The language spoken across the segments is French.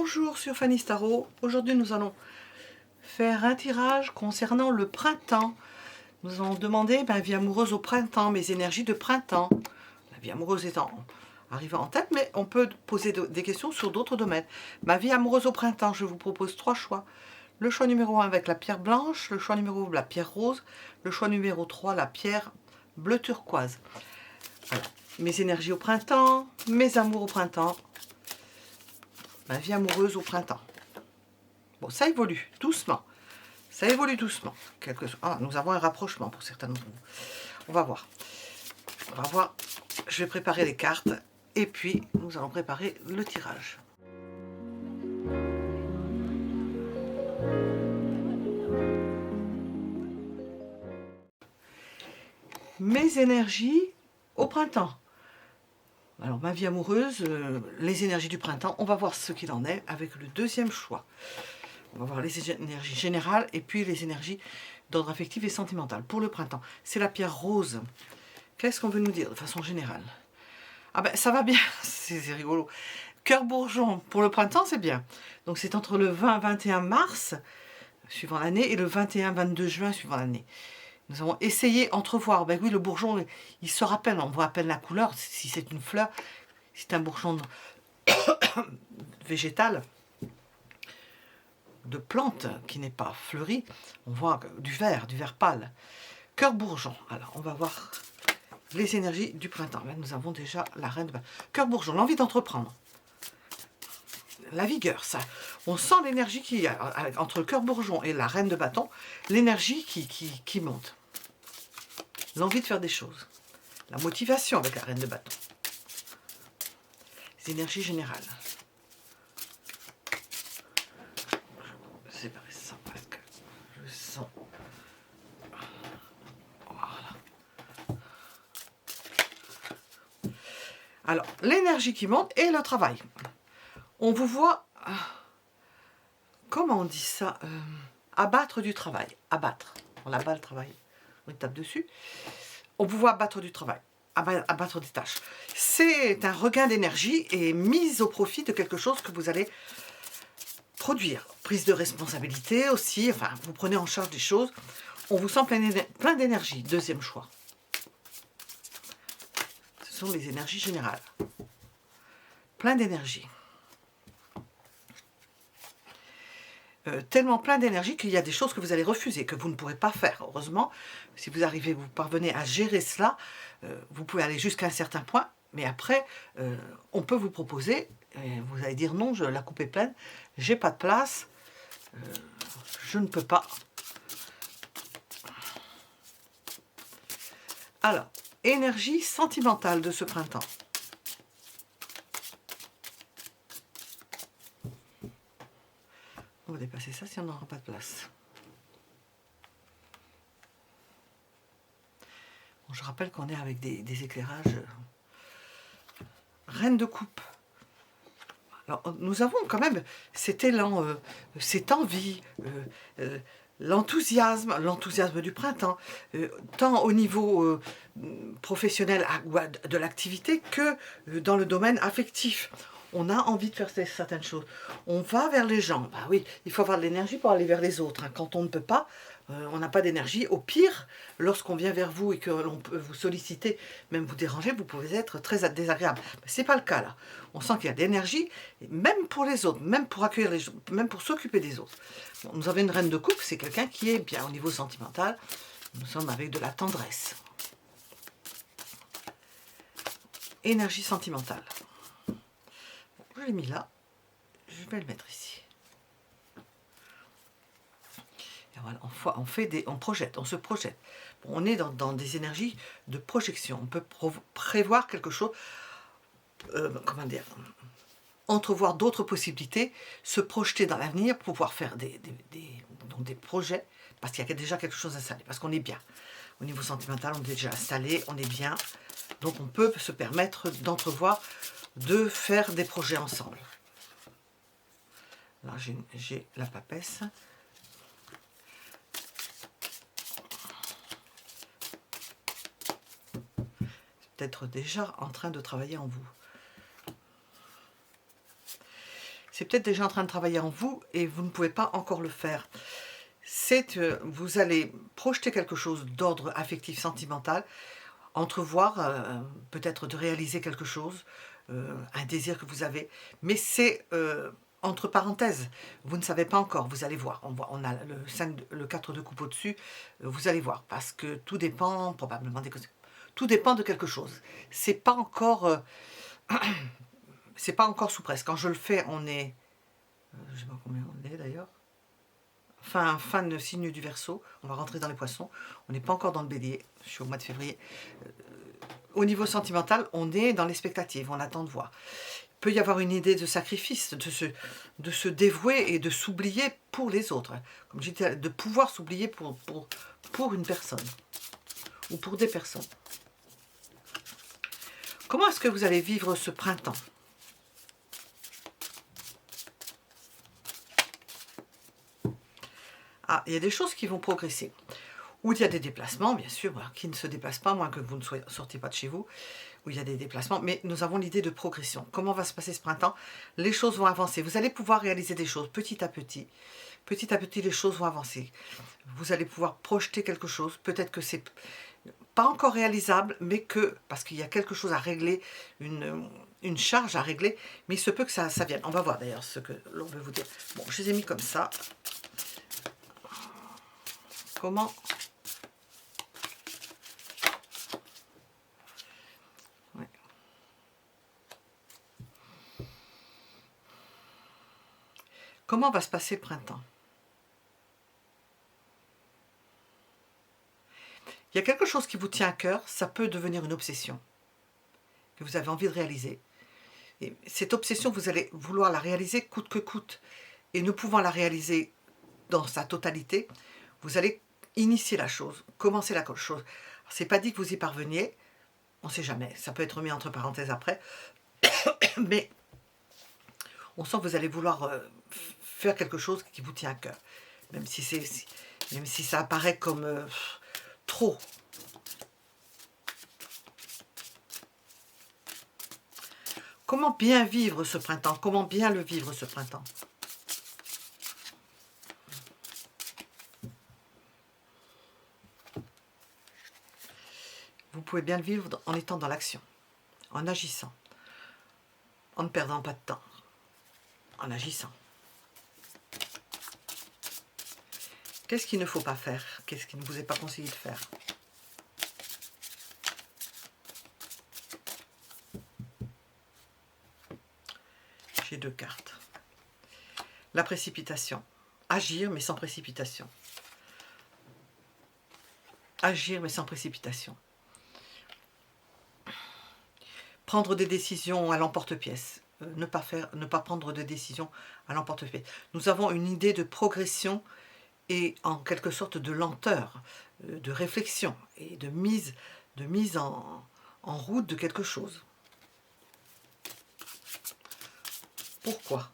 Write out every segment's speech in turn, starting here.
Bonjour sur Fanny Starot. Aujourd'hui nous allons faire un tirage concernant le printemps. Nous allons demander ma vie amoureuse au printemps, mes énergies de printemps. La vie amoureuse étant arrivée en tête, mais on peut poser des questions sur d'autres domaines. Ma vie amoureuse au printemps, je vous propose 3 choix. Le choix numéro 1 avec la pierre blanche, le choix numéro 2 la pierre rose, le choix numéro 3 la pierre bleu turquoise. Voilà. Mes énergies au printemps, mes amours au printemps. Ma vie amoureuse au printemps. Bon, ça évolue doucement. Ça évolue doucement. Nous avons un rapprochement pour certains d'entre vous. On va voir. On va voir. Je vais préparer les cartes et puis nous allons préparer le tirage. Mes énergies au printemps. Alors, ma vie amoureuse, les énergies du printemps, on va voir ce qu'il en est avec le deuxième choix. On va voir les énergies générales et puis les énergies d'ordre affectif et sentimental. Pour le printemps, c'est la pierre rose. Qu'est-ce qu'on veut nous dire de façon générale? Ah ben, ça va bien, c'est rigolo. Cœur bourgeon, pour le printemps, c'est bien. Donc, c'est entre le 20-21 mars, suivant l'année, et le 21-22 juin, suivant l'année. Nous avons essayé entrevoir. Ben oui, le bourgeon, il se rappelle, on voit à peine la couleur. Si c'est une fleur, si c'est un bourgeon végétal, de plante qui n'est pas fleurie, on voit du vert pâle. Cœur bourgeon. Alors, on va voir les énergies du printemps. Là, nous avons déjà la reine de bâton. Cœur bourgeon, l'envie d'entreprendre. La vigueur, ça. On sent l'énergie qu'il y a entre le cœur bourgeon et la reine de bâton, l'énergie qui monte. L'envie de faire des choses. La motivation avec la reine de bâton. Les énergies générales. Je vais séparer ça parce que je sens. Voilà. Alors, l'énergie qui monte et le travail. On vous voit, comment on dit ça, abattre du travail. Abattre. On abat le travail. On tape dessus. On vous voit abattre du travail. Abattre des tâches. C'est un regain d'énergie et mise au profit de quelque chose que vous allez produire. Prise de responsabilité aussi. Enfin, vous prenez en charge des choses. On vous sent plein d'énergie. Deuxième choix. Ce sont les énergies générales. Plein d'énergie. Tellement plein d'énergie qu'il y a des choses que vous allez refuser, que vous ne pourrez pas faire. Heureusement, si vous parvenez à gérer cela, vous pouvez aller jusqu'à un certain point, mais après, on peut vous proposer, et vous allez dire non, la coupe est pleine, j'ai pas de place, je ne peux pas. Alors, énergie sentimentale de ce printemps. On va dépasser ça si on n'aura pas de place. Bon, je rappelle qu'on est avec des éclairages. Reine de coupe. Alors, nous avons quand même cet élan, cette envie, l'enthousiasme du printemps, tant au niveau professionnel de l'activité que dans le domaine affectif. On a envie de faire certaines choses. On va vers les gens. Bah oui, il faut avoir de l'énergie pour aller vers les autres. Hein. Quand on ne peut pas, on n'a pas d'énergie. Au pire, lorsqu'on vient vers vous et que l'on peut vous solliciter, même vous déranger, vous pouvez être très désagréable. Ce n'est pas le cas là. On sent qu'il y a de l'énergie, même pour les autres, même pour accueillir les gens, même pour s'occuper des autres. Bon, nous avons une reine de coupe, c'est quelqu'un qui est bien au niveau sentimental. Nous sommes avec de la tendresse. Énergie sentimentale. Je l'ai mis là, je vais le mettre ici. Et voilà, on projette, on se projette. Bon, on est dans des énergies de projection. On peut prévoir quelque chose, comment dire, entrevoir d'autres possibilités, se projeter dans l'avenir, pouvoir faire des projets, parce qu'il y a déjà quelque chose installé, parce qu'on est bien. Au niveau sentimental, on est déjà installé, on est bien. Donc on peut se permettre d'entrevoir de faire des projets ensemble. Là, j'ai la papesse. C'est peut-être déjà en train de travailler en vous. c'est peut-être déjà en train de travailler en vous et vous ne pouvez pas encore le faire. Vous allez projeter quelque chose d'ordre affectif, sentimental, entrevoir, peut-être de réaliser quelque chose, un désir que vous avez, mais c'est entre parenthèses, vous ne savez pas encore, vous allez voir, on a le 4 de coupe au-dessus, vous allez voir, parce que tout dépend probablement tout dépend de quelque chose. C'est pas encore, c'est pas encore sous presse. Quand je le fais, on est, je sais pas combien on est d'ailleurs, fin de signe du Verseau, on va rentrer dans les Poissons, on n'est pas encore dans le Bélier, je suis au mois de février. Au niveau sentimental, on est dans l'expectative, on attend de voir. Il peut y avoir une idée de sacrifice, de se dévouer et de s'oublier pour les autres. Comme je disais, de pouvoir s'oublier pour une personne ou pour des personnes. Comment est-ce que vous allez vivre ce printemps? Ah, il y a des choses qui vont progresser. Où il y a des déplacements, bien sûr, qui ne se déplacent pas, moins que vous ne sortiez pas de chez vous, où il y a des déplacements, mais nous avons l'idée de progression. Comment va se passer ce printemps? Les choses vont avancer. Vous allez pouvoir réaliser des choses petit à petit. Petit à petit, les choses vont avancer. Vous allez pouvoir projeter quelque chose. Peut-être que c'est pas encore réalisable, mais parce qu'il y a quelque chose à régler, une charge à régler, mais il se peut que ça vienne. On va voir d'ailleurs ce que l'on veut vous dire. Bon, je les ai mis comme ça. Comment Comment va se passer le printemps? Il y a quelque chose qui vous tient à cœur, ça peut devenir une obsession, que vous avez envie de réaliser. Et cette obsession, vous allez vouloir la réaliser coûte que coûte. Et ne pouvant la réaliser dans sa totalité, vous allez initier la chose, commencer la chose. C'est pas dit que vous y parveniez, on ne sait jamais, ça peut être mis entre parenthèses après, mais on sent que vous allez vouloir faire quelque chose qui vous tient à cœur, même si ça apparaît comme trop. Comment bien vivre ce printemps? Comment bien le vivre ce printemps? Vous pouvez bien le vivre en étant dans l'action, en agissant, en ne perdant pas de temps, en agissant. Qu'est-ce qu'il ne faut pas faire? Qu'est-ce qui ne vous est pas conseillé de faire? J'ai 2 cartes. La précipitation. Agir, mais sans précipitation. Agir, mais sans précipitation. Prendre des décisions à l'emporte-pièce. Ne pas prendre de décisions à l'emporte-pièce. Nous avons une idée de progression et en quelque sorte de lenteur, de réflexion et de mise en route de quelque chose. Pourquoi?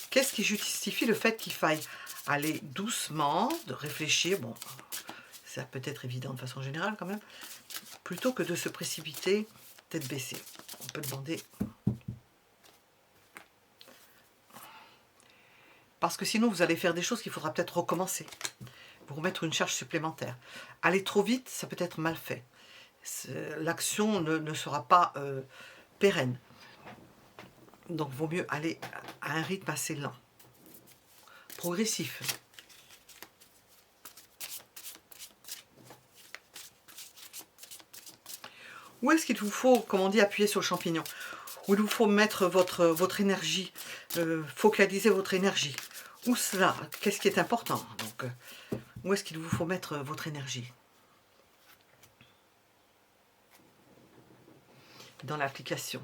Qu'est-ce qui justifie le fait qu'il faille aller doucement, de réfléchir, bon, ça peut être évident de façon générale quand même, plutôt que de se précipiter tête baissée? On peut demander... Parce que sinon, vous allez faire des choses qu'il faudra peut-être recommencer. Vous remettre une charge supplémentaire. Aller trop vite, ça peut être mal fait. L'action ne sera pas pérenne. Donc, il vaut mieux aller à un rythme assez lent. Progressif. Où est-ce qu'il vous faut, comme on dit, appuyer sur le champignon? Où il vous faut mettre votre énergie, focaliser votre énergie? Où cela? Qu'est-ce qui est important? Donc, où est-ce qu'il vous faut mettre votre énergie? Dans l'application,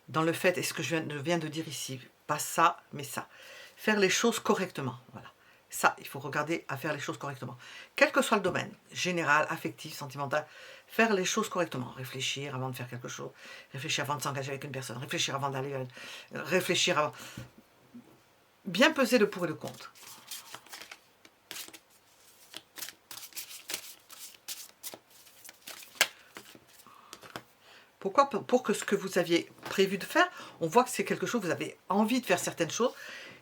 dans le fait, est-ce que je viens de dire ici? Pas ça, mais ça. Faire les choses correctement, voilà. Ça, il faut regarder à faire les choses correctement. Quel que soit le domaine, général, affectif, sentimental, faire les choses correctement. Réfléchir avant de faire quelque chose. Réfléchir avant de s'engager avec une personne. Réfléchir avant d'aller... réfléchir avant... Bien peser le pour et le contre. Pourquoi? Pour que ce que vous aviez prévu de faire, on voit que c'est quelque chose, vous avez envie de faire certaines choses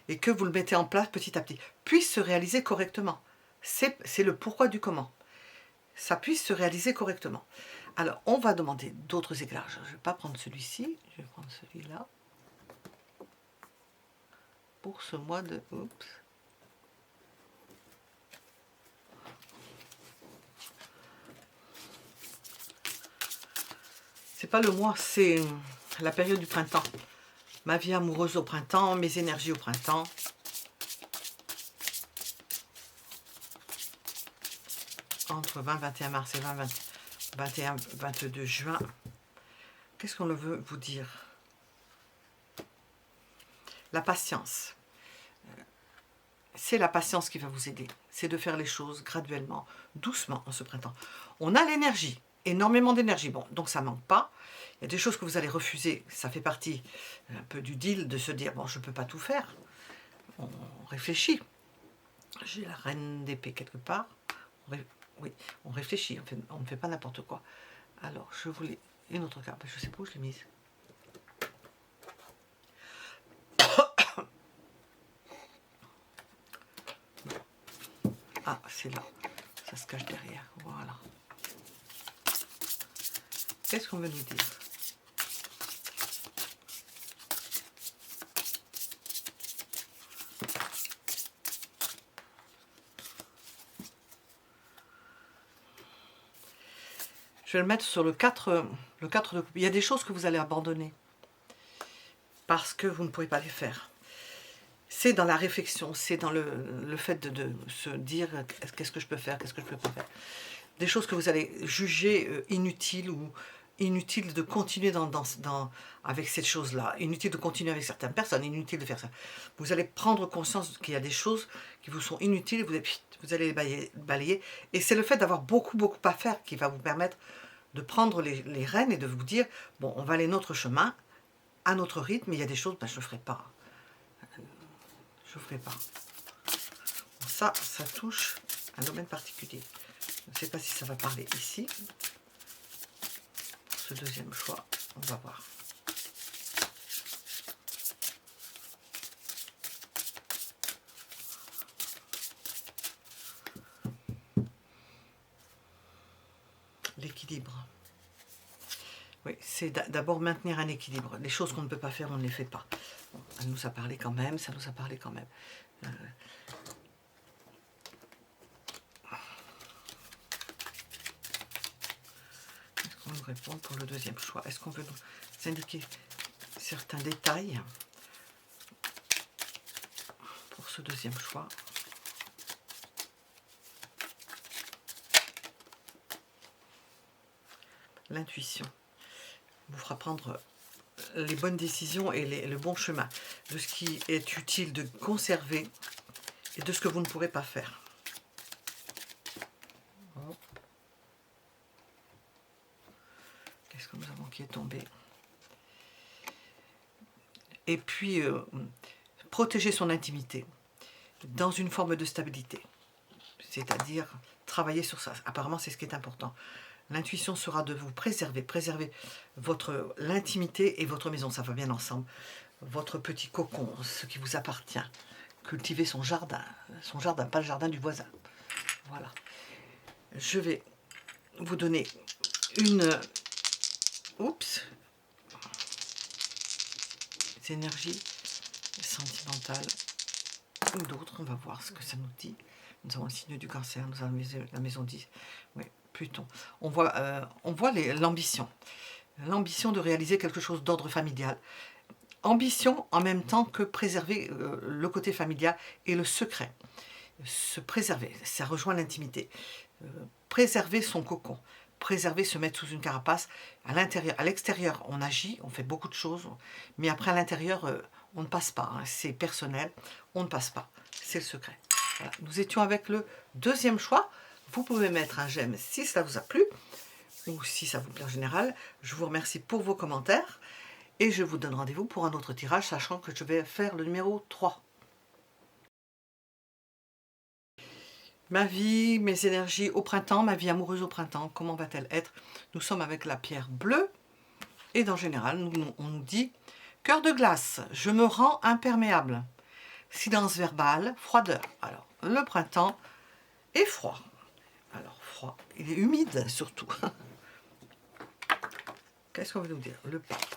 et que vous le mettez en place petit à petit, puisse se réaliser correctement. C'est le pourquoi du comment. Ça puisse se réaliser correctement. Alors, on va demander d'autres éclairages. Je ne vais pas prendre celui-ci, je vais prendre celui-là. Pour ce mois de... Oups. C'est pas le mois, c'est la période du printemps. Ma vie amoureuse au printemps, mes énergies au printemps. Entre 20-21 mars et 21-22 juin. Qu'est-ce qu'on veut vous dire? La patience. C'est la patience qui va vous aider. C'est de faire les choses graduellement, doucement en ce printemps. On a l'énergie, énormément d'énergie. Bon, donc ça ne manque pas. Il y a des choses que vous allez refuser. Ça fait partie un peu du deal de se dire, bon, je ne peux pas tout faire. On réfléchit. J'ai la reine d'épée quelque part. Oui, on réfléchit, on ne fait pas n'importe quoi. Alors, je voulais une autre carte. Je ne sais pas où je l'ai mise. Ah, c'est là. Ça se cache derrière. Voilà. Qu'est-ce qu'on veut nous dire? Je vais le mettre sur le 4 de coupe. Il y a des choses que vous allez abandonner parce que vous ne pouvez pas les faire. C'est dans la réflexion, c'est dans le fait de se dire qu'est-ce que je peux faire, qu'est-ce que je peux pas faire. Des choses que vous allez juger inutiles ou inutiles de continuer avec cette chose-là, inutile de continuer avec certaines personnes, inutile de faire ça. Vous allez prendre conscience qu'il y a des choses qui vous sont inutiles et vous allez les balayer. Et c'est le fait d'avoir beaucoup à faire qui va vous permettre de prendre les rênes et de vous dire, bon, on va aller notre chemin, à notre rythme, mais il y a des choses, ben, je ne ferai pas. Je ne ferai pas. Bon, ça touche un domaine particulier. Je ne sais pas si ça va parler ici. Pour ce deuxième choix, on va voir. L'équilibre. Oui, c'est d'abord maintenir un équilibre. Les choses qu'on ne peut pas faire, on ne les fait pas. Bon, ça nous a parlé quand même, ça nous a parlé quand même. Est-ce qu'on nous répond pour le deuxième choix? Est-ce qu'on veut nous indiquer certains détails pour ce deuxième choix? L'intuition vous fera prendre les bonnes décisions et le bon chemin de ce qui est utile de conserver et de ce que vous ne pourrez pas faire. Qu'est-ce que nous avons qui est tombé? Et puis, protéger son intimité dans une forme de stabilité. C'est-à-dire travailler sur ça. Apparemment, c'est ce qui est important. L'intuition sera de vous préserver l'intimité et votre maison, ça va bien ensemble. Votre petit cocon, ce qui vous appartient. Cultiver son jardin, pas le jardin du voisin. Voilà. Je vais vous donner une... Oups. Des énergies sentimentales ou d'autres. On va voir ce que ça nous dit. Nous avons le signe du cancer, nous avons la maison 10. Oui, Pluton. On voit l'ambition. L'ambition de réaliser quelque chose d'ordre familial. Ambition en même temps que préserver le côté familial et le secret. Se préserver, ça rejoint l'intimité. Préserver son cocon. Préserver, se mettre sous une carapace. À l'intérieur, à l'extérieur, on agit, on fait beaucoup de choses. Mais après, à l'intérieur, on ne passe pas. Hein, c'est personnel, on ne passe pas. C'est le secret. Voilà. Nous étions avec le deuxième choix. Vous pouvez mettre un j'aime si ça vous a plu ou si ça vous plaît en général. Je vous remercie pour vos commentaires et je vous donne rendez-vous pour un autre tirage, sachant que je vais faire le numéro 3. Ma vie, mes énergies au printemps, ma vie amoureuse au printemps, comment va-t-elle être? Nous sommes avec la pierre bleue. Et en général, on nous dit « Cœur de glace, je me rends imperméable. » Silence verbal, froideur. Alors, le printemps est froid. Alors, froid, il est humide surtout. Qu'est-ce qu'on veut nous dire? Le pape.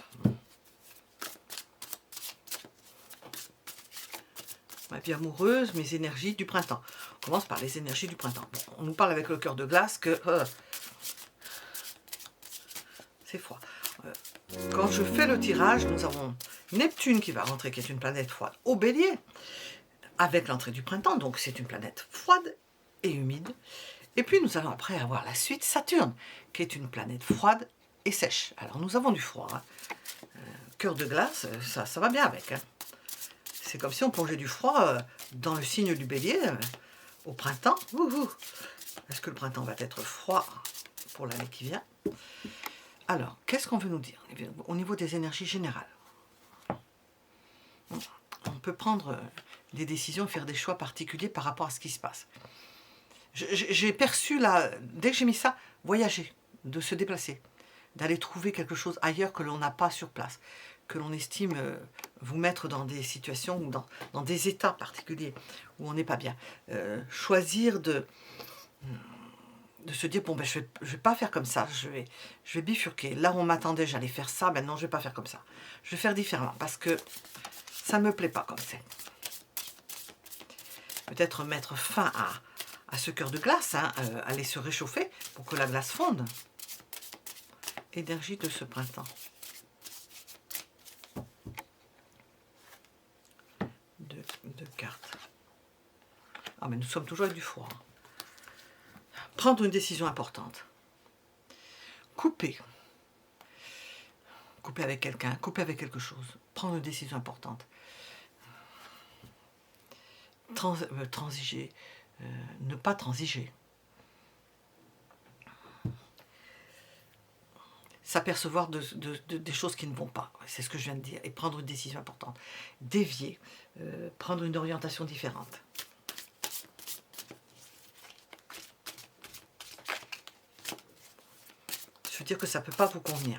Ma vie amoureuse, mes énergies du printemps. On commence par les énergies du printemps. Bon, on nous parle avec le cœur de glace que c'est froid. Quand je fais le tirage, nous avons Neptune qui va rentrer, qui est une planète froide, au Bélier, avec l'entrée du printemps, donc c'est une planète froide et humide. Et puis nous allons après avoir la suite, Saturne, qui est une planète froide et sèche. Alors nous avons du froid. Hein. Cœur de glace, ça va bien avec. Hein. C'est comme si on plongeait du froid dans le signe du Bélier au printemps. Est-ce que le printemps va être froid pour l'année qui vient? Alors, qu'est-ce qu'on veut nous dire au niveau des énergies générales? On peut prendre des décisions, faire des choix particuliers par rapport à ce qui se passe. J'ai perçu, là, dès que j'ai mis ça, voyager, de se déplacer, d'aller trouver quelque chose ailleurs que l'on n'a pas sur place, que l'on estime vous mettre dans des situations ou dans des états particuliers où on n'est pas bien. Choisir de se dire, bon, ben, je vais pas faire comme ça, je vais bifurquer. Là où on m'attendait, j'allais faire ça, ben non, je vais pas faire comme ça. Je vais faire différemment, parce que ça ne me plaît pas comme c'est. Peut-être mettre fin à ce cœur de glace, hein, aller se réchauffer pour que la glace fonde. Énergie de ce printemps. Deux cartes. Ah, mais nous sommes toujours avec du froid. Prendre une décision importante. Couper. Couper avec quelqu'un, couper avec quelque chose. Prendre une décision importante. Transiger. Ne pas transiger. S'apercevoir des choses qui ne vont pas. C'est ce que je viens de dire. Et prendre une décision importante. Dévier. Prendre une orientation différente. Je veux dire que ça ne peut pas vous convenir.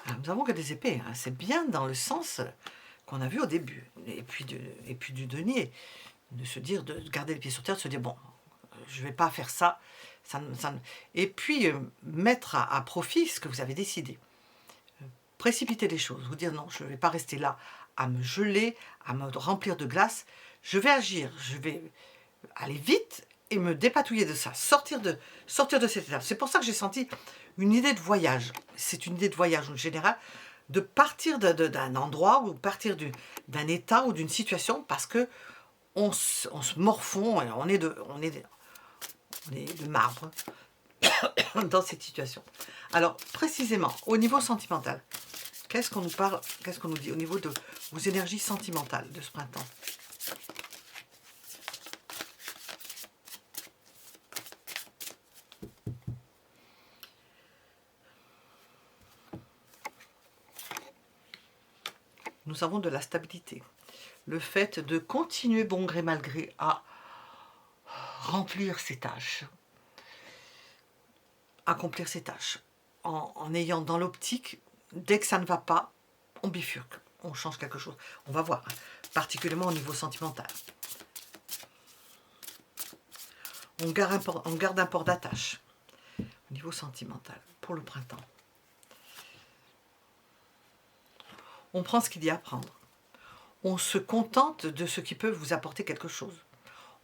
Alors, nous avons que des épées. Hein. C'est bien dans le sens qu'on a vu au début. Et puis du denier. De se dire, de garder les pieds sur terre, de se dire, bon, je ne vais pas faire ça. Et puis, mettre à profit ce que vous avez décidé. Précipiter les choses. Vous dire, non, je ne vais pas rester là à me geler, à me remplir de glace. Je vais agir. Je vais aller vite et me dépatouiller de ça, sortir de cette étape. C'est pour ça que j'ai senti une idée de voyage. C'est une idée de voyage en général, de partir d'un endroit ou partir d'un état ou d'une situation parce que on se morfond, on est de marbre dans cette situation. Alors précisément au niveau sentimental, qu'est-ce qu'on nous parle, qu'est-ce qu'on nous dit au niveau de vos énergies sentimentales de ce printemps? Nous avons de la stabilité. Le fait de continuer bon gré mal gré à remplir ses tâches, accomplir ses tâches, en ayant dans l'optique, dès que ça ne va pas, on bifurque, on change quelque chose. On va voir, particulièrement au niveau sentimental. On garde un port d'attache au niveau sentimental pour le printemps. On prend ce qu'il y a à prendre. On se contente de ce qui peut vous apporter quelque chose.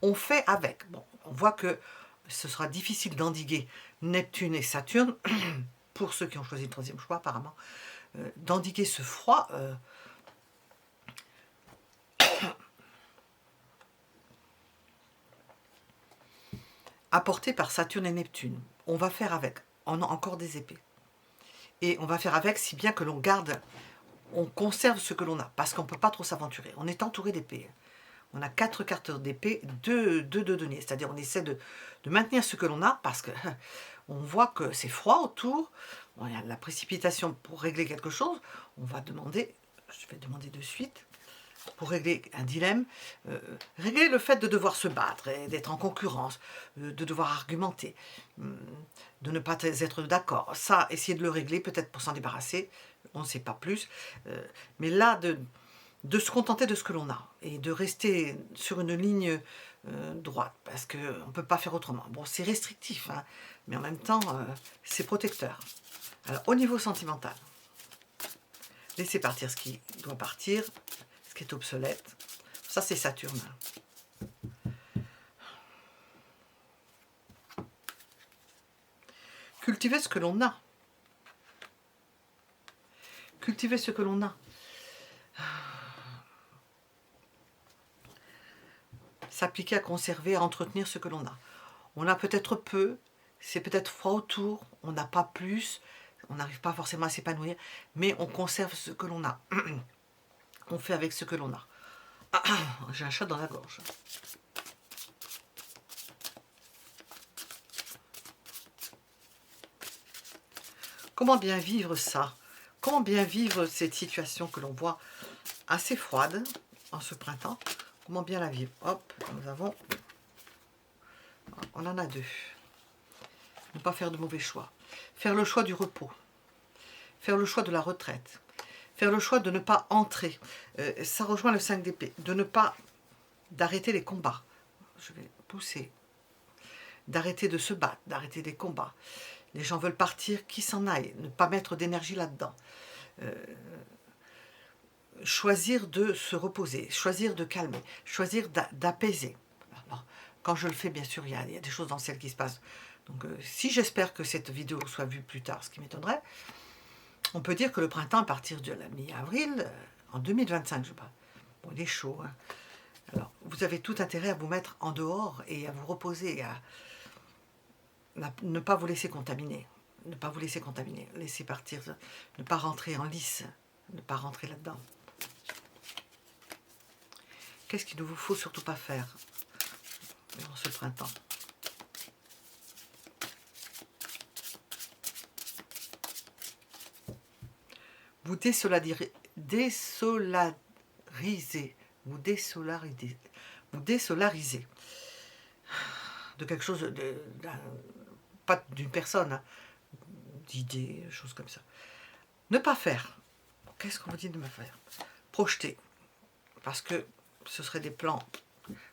On fait avec. Bon, on voit que ce sera difficile d'endiguer Neptune et Saturne, pour ceux qui ont choisi le troisième choix apparemment, d'endiguer ce froid apporté par Saturne et Neptune. On va faire avec. On a encore des épées. Et on va faire avec si bien que l'on garde, on conserve ce que l'on a, parce qu'on ne peut pas trop s'aventurer. On est entouré d'épées. On a 4 cartes d'épée, 2 de denier. C'est-à-dire on essaie de maintenir ce que l'on a, parce que on voit que c'est froid autour. Il y a la précipitation pour régler quelque chose. On va demander, je vais demander de suite, pour régler un dilemme, régler le fait de devoir se battre et d'être en concurrence, de devoir argumenter, de ne pas être d'accord. Ça, essayer de le régler, peut-être pour s'en débarrasser, on ne sait pas plus. Mais là, de se contenter de ce que l'on a et de rester sur une ligne droite, parce qu'on ne peut pas faire autrement. Bon, c'est restrictif, hein, mais en même temps, c'est protecteur. Alors, au niveau sentimental, laissez partir ce qui doit partir, ce qui est obsolète. Ça, c'est Saturne. Cultivez ce que l'on a. Cultivez ce que l'on a. S'appliquer à conserver, à entretenir ce que l'on a. On a peut-être peu, c'est peut-être froid autour, on n'a pas plus, on n'arrive pas forcément à s'épanouir, mais on conserve ce que l'on a. On fait avec ce que l'on a. J'ai un chat dans la gorge. Comment bien vivre ça? Comment bien vivre cette situation que l'on voit assez froide en ce printemps? Comment bien la vivre? Hop, nous avons... On en a deux. Ne pas faire de mauvais choix. Faire le choix du repos. Faire le choix de la retraite. Faire le choix de ne pas entrer. Ça rejoint le 5 d'épée. De ne pas... d'arrêter les combats. Je vais pousser. D'arrêter de se battre, d'arrêter les combats. Les gens veulent partir, qu'ils s'en aillent. Ne pas mettre d'énergie là-dedans. Choisir de se reposer, choisir de calmer, choisir d'apaiser. Quand je le fais, bien sûr, il y a des choses dans celle qui se passent. Donc, si j'espère que cette vidéo soit vue plus tard, ce qui m'étonnerait, on peut dire que le printemps, à partir de la mi-avril, en 2025, je parle. Bon, il est chaud. Hein. Alors, vous avez tout intérêt à vous mettre en dehors et à vous reposer, à ne pas vous laisser contaminer. Ne pas vous laisser contaminer. Laisser partir, ne pas rentrer en lice, ne pas rentrer là-dedans. Qu'est-ce qu'il ne vous faut surtout pas faire dans ce printemps? Vous désolarisez, vous désolarisez de quelque chose, pas d'une personne, hein, d'idées, choses comme ça. Ne pas faire. Qu'est-ce qu'on vous dit de ne pas faire? Projeter. Parce que ce seraient des plans,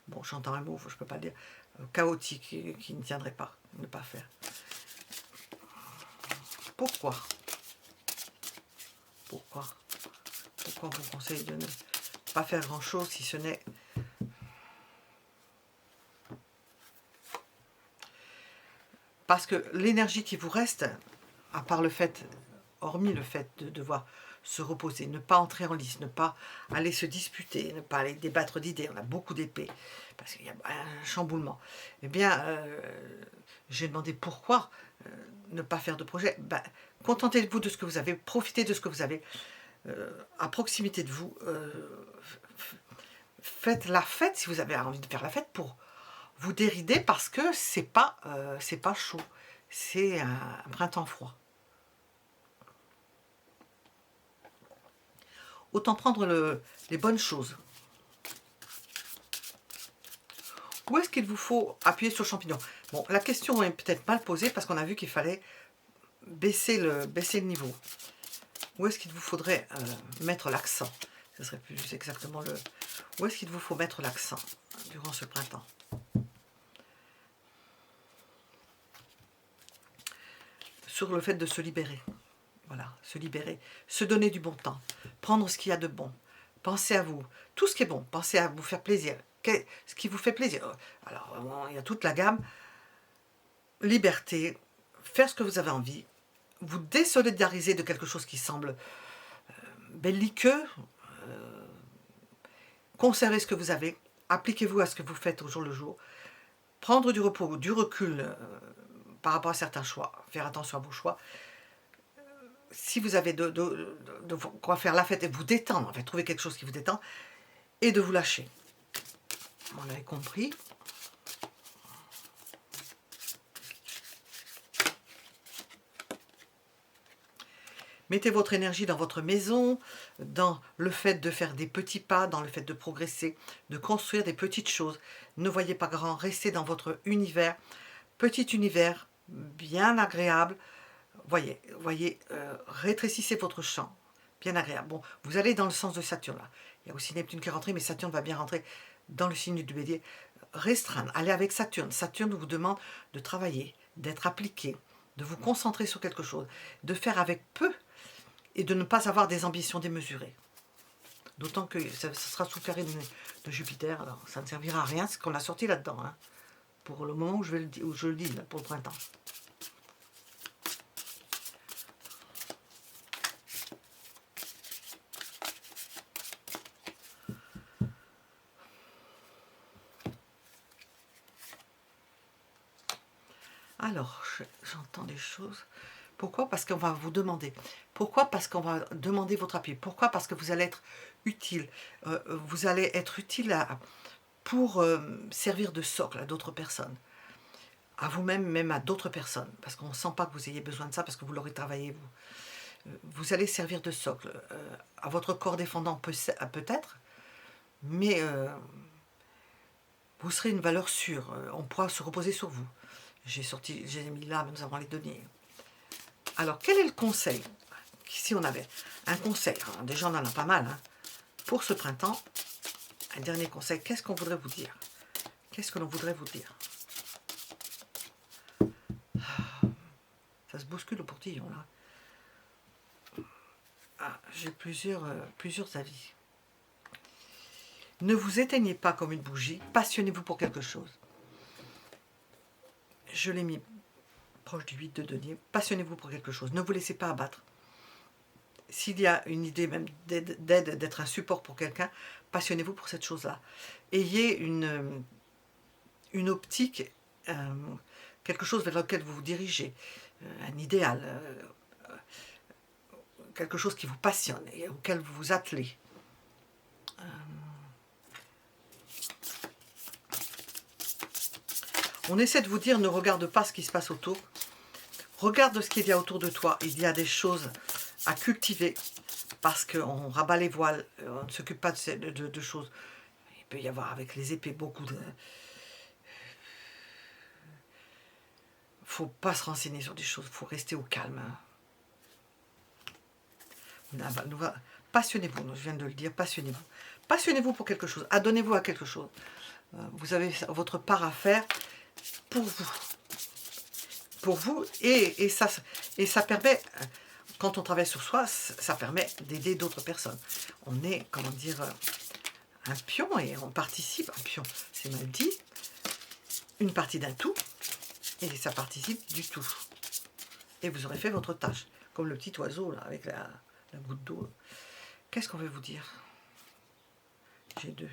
bon, j'entends un mot, je ne peux pas le dire, chaotiques, qui ne tiendraient pas. Ne pas faire. Pourquoi? Pourquoi on vous conseille de ne pas faire grand-chose si ce n'est... Parce que l'énergie qui vous reste, à part le fait, hormis le fait de devoir se reposer, ne pas entrer en lice, ne pas aller se disputer, ne pas aller débattre d'idées, on a beaucoup d'épées, parce qu'il y a un chamboulement. Eh bien, j'ai demandé pourquoi ne pas faire de projet. Ben, contentez-vous de ce que vous avez, profitez de ce que vous avez à proximité de vous. Faites la fête si vous avez envie de faire la fête pour vous dérider, parce que c'est pas chaud, c'est un printemps froid. Autant prendre les bonnes choses. Où est-ce qu'il vous faut appuyer sur le champignon? Bon, la question est peut-être mal posée parce qu'on a vu qu'il fallait baisser le niveau. Où est-ce qu'il vous faudrait mettre l'accent? Ce serait plus exactement le... Où est-ce qu'il vous faut mettre l'accent durant ce printemps? Sur le fait de se libérer. Voilà, se libérer, se donner du bon temps, prendre ce qu'il y a de bon, pensez à vous, tout ce qui est bon, pensez à vous faire plaisir, ce qui vous fait plaisir. Alors, il y a toute la gamme, liberté, faire ce que vous avez envie, vous désolidariser de quelque chose qui semble belliqueux, conservez ce que vous avez, appliquez-vous à ce que vous faites au jour le jour, prendre du repos, du recul par rapport à certains choix, faire attention à vos choix. Si vous avez de quoi faire la fête et vous détendre, en fait, trouver quelque chose qui vous détend, et de vous lâcher. On avait compris. Mettez votre énergie dans votre maison, dans le fait de faire des petits pas, dans le fait de progresser, de construire des petites choses. Ne voyez pas grand, restez dans votre univers, petit univers, bien agréable. Voyez, rétrécissez votre champ, bien agréable. Bon, vous allez dans le sens de Saturne, là. Il y a aussi Neptune qui est rentré, mais Saturne va bien rentrer dans le signe du Bélier. Restreindre, allez avec Saturne. Saturne vous demande de travailler, d'être appliqué, de vous concentrer sur quelque chose, de faire avec peu et de ne pas avoir des ambitions démesurées. D'autant que ça sera sous carré de Jupiter, alors ça ne servira à rien ce qu'on a sorti là-dedans, hein, pour le moment où je le dis, là, pour le printemps. Alors, j'entends des choses. Pourquoi? Parce qu'on va vous demander. Pourquoi? Parce qu'on va demander votre appui. Pourquoi? Parce que vous allez être utile. Vous allez être utile pour servir de socle à d'autres personnes. À vous-même, même à d'autres personnes. Parce qu'on ne sent pas que vous ayez besoin de ça, parce que vous l'aurez travaillé, vous. Vous allez servir de socle. À votre corps défendant, peut-être, mais vous serez une valeur sûre. On pourra se reposer sur vous. J'ai mis là, nous avons les données. Alors, quel est le conseil? Si on avait un conseil, alors déjà on en a pas mal, hein, pour ce printemps, un dernier conseil, qu'est-ce qu'on voudrait vous dire? Qu'est-ce que l'on voudrait vous dire? Ça se bouscule au portillon, là. Ah, j'ai plusieurs avis. Ne vous éteignez pas comme une bougie, passionnez-vous pour quelque chose. Je l'ai mis proche du 8 de denier, passionnez-vous pour quelque chose, ne vous laissez pas abattre. S'il y a une idée même d'aide, d'être un support pour quelqu'un, passionnez-vous pour cette chose-là. Ayez une optique, quelque chose vers lequel vous vous dirigez, un idéal, quelque chose qui vous passionne et auquel vous vous attelez. On essaie de vous dire, ne regarde pas ce qui se passe autour. Regarde ce qu'il y a autour de toi. Il y a des choses à cultiver parce qu'on rabat les voiles, on ne s'occupe pas de choses. Il peut y avoir avec les épées beaucoup de... Il ne faut pas se renseigner sur des choses, il faut rester au calme. Passionnez-vous, je viens de le dire, passionnez-vous. Passionnez-vous pour quelque chose, adonnez-vous à quelque chose. Vous avez votre part à faire pour vous. Pour vous, et ça permet, quand on travaille sur soi, ça permet d'aider d'autres personnes. On est, comment dire, un pion et on participe, un pion, c'est mal dit, une partie d'un tout, et ça participe du tout. Et vous aurez fait votre tâche, comme le petit oiseau là, avec la goutte d'eau. Qu'est-ce qu'on veut vous dire? J'ai deux.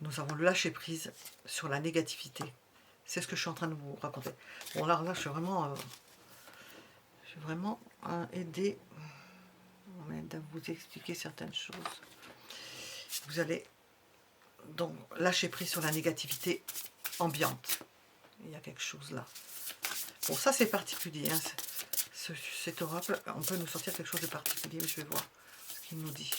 Nous avons le lâcher prise sur la négativité. C'est ce que je suis en train de vous raconter. Bon, là je suis vraiment aidé. On m'aide à vous expliquer certaines choses. Vous allez donc lâcher prise sur la négativité ambiante. Il y a quelque chose là. Bon, ça c'est particulier. Hein. Cet oracle, on peut nous sortir quelque chose de particulier, mais je vais voir ce qu'il nous dit.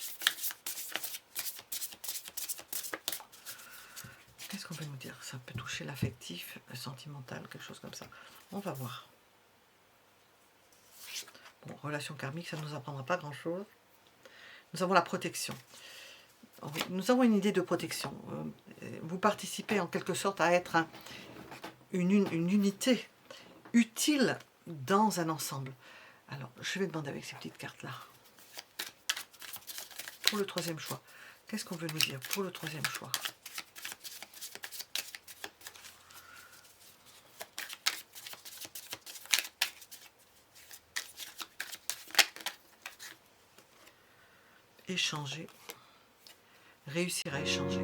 Qu'est-ce qu'on peut nous dire? Ça peut toucher l'affectif, le sentimental, quelque chose comme ça. On va voir. Bon, relation karmique, ça ne nous apprendra pas grand-chose. Nous avons la protection. Nous avons une idée de protection. Vous participez en quelque sorte à être une unité utile dans un ensemble. Alors, je vais demander avec ces petites cartes-là. Pour le troisième choix, qu'est-ce qu'on veut nous dire pour le troisième choix? Échanger, réussir à échanger.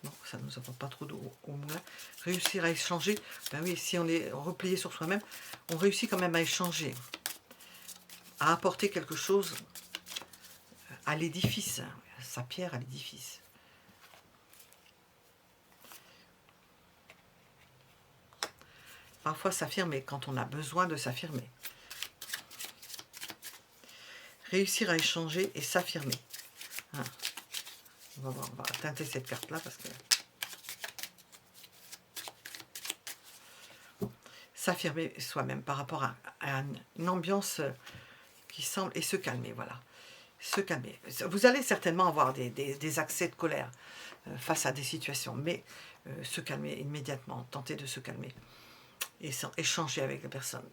Non, ça ne nous apporte pas trop d'eau au moulin. Réussir à échanger, ben oui, si on est replié sur soi-même, on réussit quand même à échanger, à apporter quelque chose à l'édifice, sa pierre à l'édifice. Parfois s'affirmer quand on a besoin de s'affirmer. Réussir à échanger et s'affirmer. Hein. On va teinter cette carte-là parce que... S'affirmer soi-même par rapport à une ambiance qui semble... Et se calmer, voilà. Se calmer. Vous allez certainement avoir des accès de colère face à des situations, mais se calmer immédiatement, tenter de se calmer et échanger avec les personnes.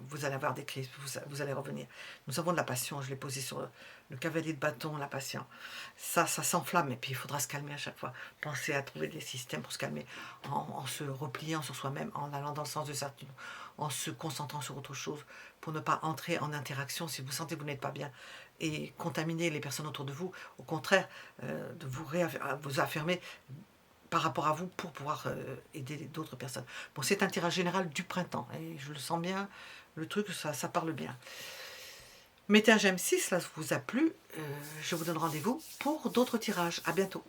Vous allez avoir des crises, vous allez revenir. Nous avons de la passion, je l'ai posé sur le cavalier de bâton, la passion. Ça s'enflamme et puis il faudra se calmer à chaque fois. Pensez à trouver des systèmes pour se calmer, en se repliant sur soi-même, en allant dans le sens de certaines, en se concentrant sur autre chose, pour ne pas entrer en interaction si vous sentez que vous n'êtes pas bien et contaminer les personnes autour de vous. Au contraire, de vous affirmer par rapport à vous pour pouvoir aider d'autres personnes. Bon, c'est un tirage général du printemps, et je le sens bien, le truc, ça parle bien. Mettez un j'aime si cela vous a plu, je vous donne rendez-vous pour d'autres tirages. À bientôt.